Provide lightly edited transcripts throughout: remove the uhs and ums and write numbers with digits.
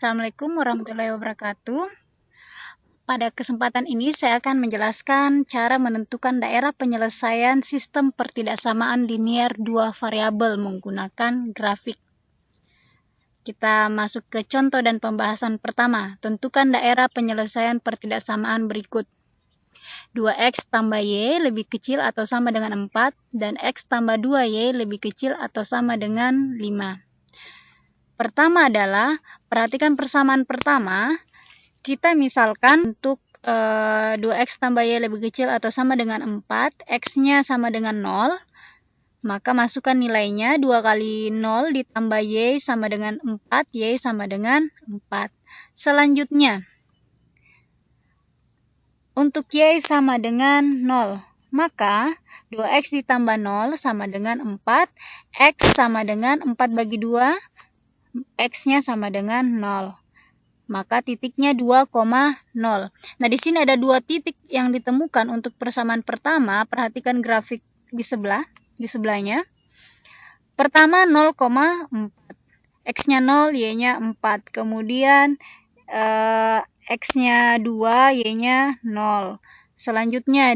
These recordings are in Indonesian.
Assalamualaikum warahmatullahi wabarakatuh. Pada kesempatan ini saya akan menjelaskan cara menentukan daerah penyelesaian sistem pertidaksamaan linier dua variabel menggunakan grafik. Kita masuk ke contoh dan pembahasan pertama. Tentukan daerah penyelesaian pertidaksamaan berikut. 2x tambah y lebih kecil atau sama dengan 4 dan x tambah 2y lebih kecil atau sama dengan 5. Pertama adalah perhatikan persamaan pertama. Kita misalkan untuk 2x tambah y lebih kecil atau sama dengan 4, x-nya sama dengan 0, maka masukkan nilainya 2 kali 0 ditambah y sama dengan 4, y sama dengan 4. Selanjutnya, untuk y sama dengan 0, maka 2x ditambah 0 sama dengan 4, x sama dengan 4 bagi 2, x-nya sama dengan 0. Maka titiknya 2,0. Nah, di sini ada dua titik yang ditemukan untuk persamaan pertama. Perhatikan grafik di sebelahnya. Pertama 0,4. X-nya 0, Y-nya 4. Kemudian X-nya 2, Y-nya 0. Selanjutnya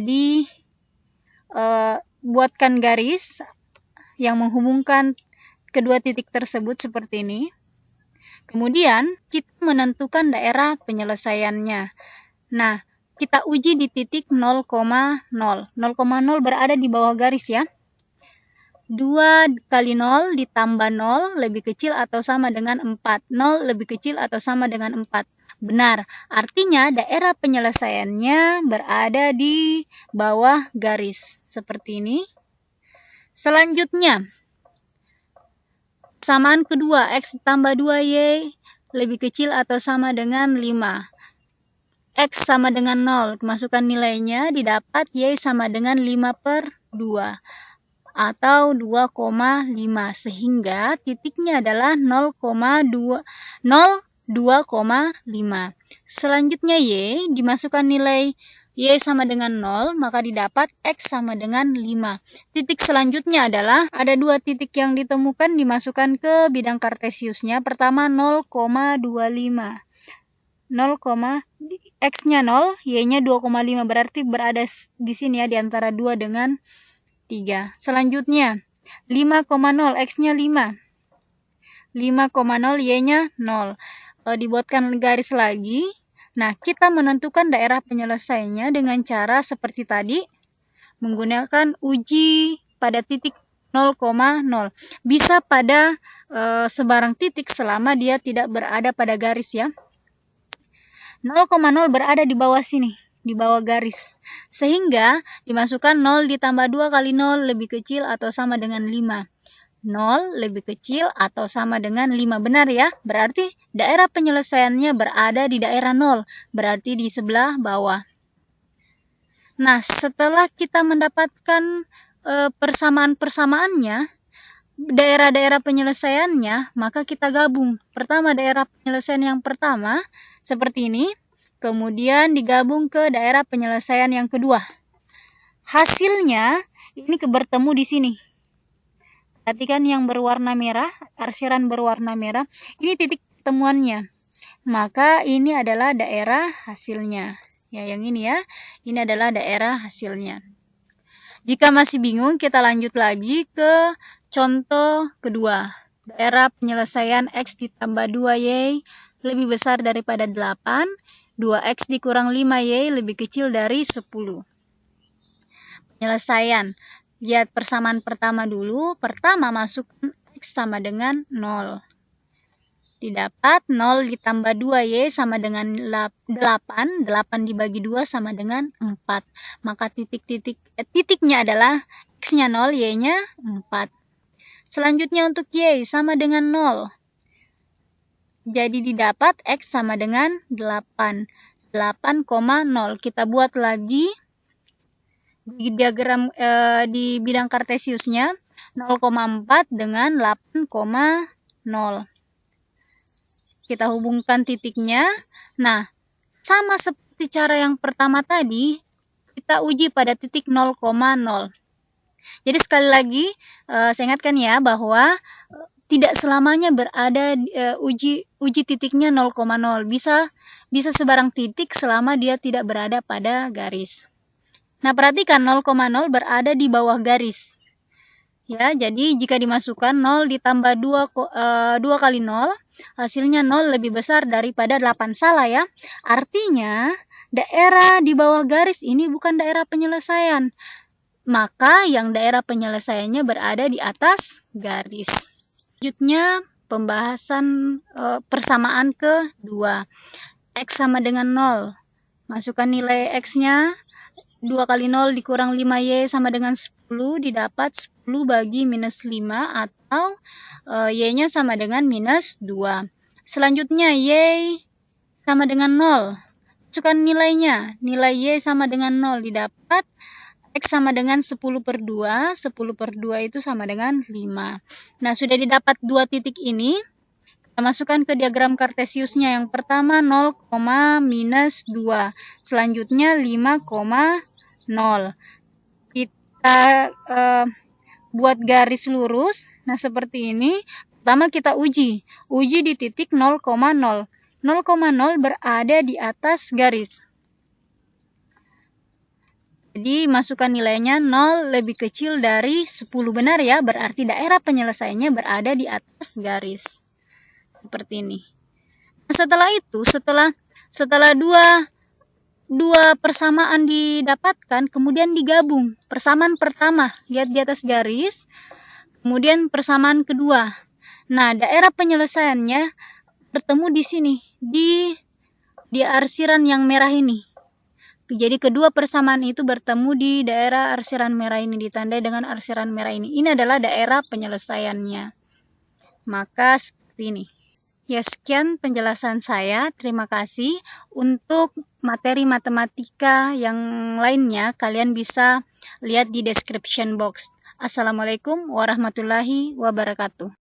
buatkan garis yang menghubungkan kedua titik tersebut seperti ini. Kemudian, kita menentukan daerah penyelesaiannya. Nah, kita uji di titik 0,0. 0,0 berada di bawah garis ya. 2 kali 0 ditambah 0 lebih kecil atau sama dengan 4. 0 lebih kecil atau sama dengan 4. Benar, artinya daerah penyelesaiannya berada di bawah garis. Seperti ini. Selanjutnya, persamaan kedua, x tambah 2y lebih kecil atau sama dengan 5. X sama dengan 0, masukkan nilainya, didapat y sama dengan 5/2 atau 2,5, sehingga titiknya adalah 2,5. Selanjutnya y, dimasukkan nilai y sama dengan 0, maka didapat x sama dengan 5. Titik selanjutnya adalah ada dua titik yang ditemukan, dimasukkan ke bidang kartesiusnya. Pertama 0,25. X-nya 0, y-nya 2,5, berarti berada di sini ya, di antara 2 dengan 3. Selanjutnya 5,0, X-nya 5. 5,0, Y-nya 0. Dibuatkan garis lagi. Nah, kita menentukan daerah penyelesaiannya dengan cara seperti tadi, menggunakan uji pada titik 0,0. Bisa pada sebarang titik selama dia tidak berada pada garis ya. 0,0 berada di bawah sini, di bawah garis. Sehingga dimasukkan 0 ditambah 2 kali 0 lebih kecil atau sama dengan 5. 0 lebih kecil atau sama dengan 5, benar ya? Berarti daerah penyelesaiannya berada di daerah 0, berarti di sebelah bawah. Nah, setelah kita mendapatkan persamaan-persamaannya, daerah-daerah penyelesaiannya, maka kita gabung. Pertama, daerah penyelesaian yang pertama, seperti ini. Kemudian digabung ke daerah penyelesaian yang kedua. Hasilnya, ini bertemu di sini. Perhatikan yang berwarna merah, arsiran berwarna merah, ini titik pertemuannya. Maka ini adalah daerah hasilnya. Ya, yang ini ya, ini adalah daerah hasilnya. Jika masih bingung, kita lanjut lagi ke contoh kedua. Daerah penyelesaian x ditambah 2y lebih besar daripada 8, 2x dikurang 5y lebih kecil dari 10. Penyelesaian. Lihat persamaan pertama dulu. Pertama masukkan x sama dengan 0. Didapat 0 ditambah 2y sama dengan 8. 8 dibagi 2 sama dengan 4. Maka titiknya adalah x-nya 0, y-nya 4. Selanjutnya untuk y sama dengan 0. Jadi didapat x sama dengan 8. 8,0. Kita buat lagi di diagram di bidang kartesiusnya 0,4 dengan 8,0. Kita hubungkan titiknya. Nah, sama seperti cara yang pertama tadi, kita uji pada titik 0,0. Jadi sekali lagi saya ingatkan ya bahwa tidak selamanya berada uji titiknya 0,0. Bisa sebarang titik selama dia tidak berada pada garis. Nah, perhatikan 0,0 berada di bawah garis. Ya, jadi jika dimasukkan 0 ditambah 2 kali 0, hasilnya 0 lebih besar daripada 8. Salah ya. Artinya, daerah di bawah garis ini bukan daerah penyelesaian. Maka yang daerah penyelesaiannya berada di atas garis. Selanjutnya, pembahasan persamaan kedua. X sama dengan 0. Masukkan nilai X-nya. 2 kali 0 dikurang 5Y sama dengan 10, didapat 10 bagi minus 5 atau Y-nya sama dengan minus 2. Selanjutnya Y sama dengan 0. Masukkan nilainya. Nilai Y sama dengan 0, didapat X sama dengan 10 per 2. 10 per 2 itu sama dengan 5. Nah, sudah didapat dua titik ini. Kita masukkan ke diagram kartesiusnya. Yang pertama 0, minus 2. Selanjutnya 5, 0. Kita buat garis lurus. Nah, seperti ini. Pertama kita uji di titik 0,0. 0,0 berada di atas garis. Jadi masukkan nilainya 0 lebih kecil dari 10, benar ya, berarti daerah penyelesaiannya berada di atas garis. Seperti ini. Setelah itu, setelah dua persamaan didapatkan, kemudian digabung. Persamaan pertama, lihat di atas garis, kemudian persamaan kedua. Nah, daerah penyelesaiannya bertemu di sini, di arsiran yang merah ini. Jadi kedua persamaan itu bertemu di daerah arsiran merah ini, ditandai dengan arsiran merah ini. Ini adalah daerah penyelesaiannya. Maka seperti ini. Ya, sekian penjelasan saya. Terima kasih. Untuk materi matematika yang lainnya, kalian bisa lihat di description box. Assalamualaikum warahmatullahi wabarakatuh.